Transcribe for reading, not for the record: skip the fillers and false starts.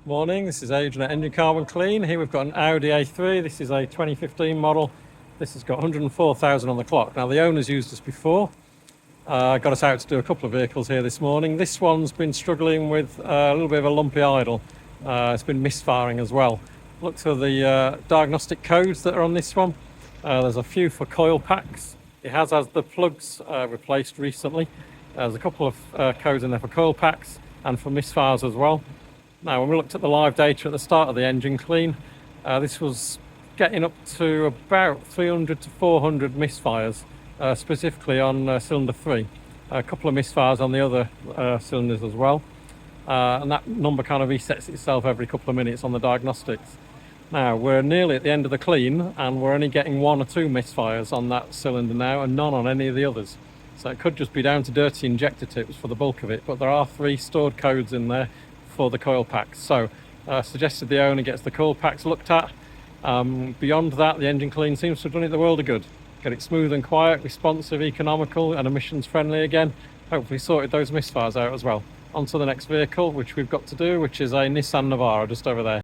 Morning, this is Adrian at Engine Carbon Clean. Here we've got an Audi A3. This is a 2015 model. This has got 104,000 on the clock. Now the owner's used this before. Got us out to do a couple of vehicles here this morning. This one's been struggling with a little bit of a lumpy idle. It's been misfiring as well. Look to the diagnostic codes that are on this one. There's a few for coil packs. It has the plugs replaced recently. There's a couple of codes in there for coil packs and for misfires as well. Now, when we looked at the live data at the start of the engine clean, this was getting up to about 300 to 400 misfires, specifically on cylinder 3. A couple of misfires on the other cylinders as well. And that number kind of resets itself every couple of minutes on the diagnostics. Now, we're nearly at the end of the clean, and we're only getting 1 or 2 misfires on that cylinder now, and none on any of the others. So it could just be down to dirty injector tips for the bulk of it, but there are 3 stored codes in there for the coil packs. So suggested the owner gets the coil packs looked at. Beyond that, the engine clean seems to have done it the world of good. Get it smooth and quiet, responsive, economical and emissions friendly again. Hopefully sorted those misfires out as well. On to the next vehicle which we've got to do, which is a Nissan Navara just over there.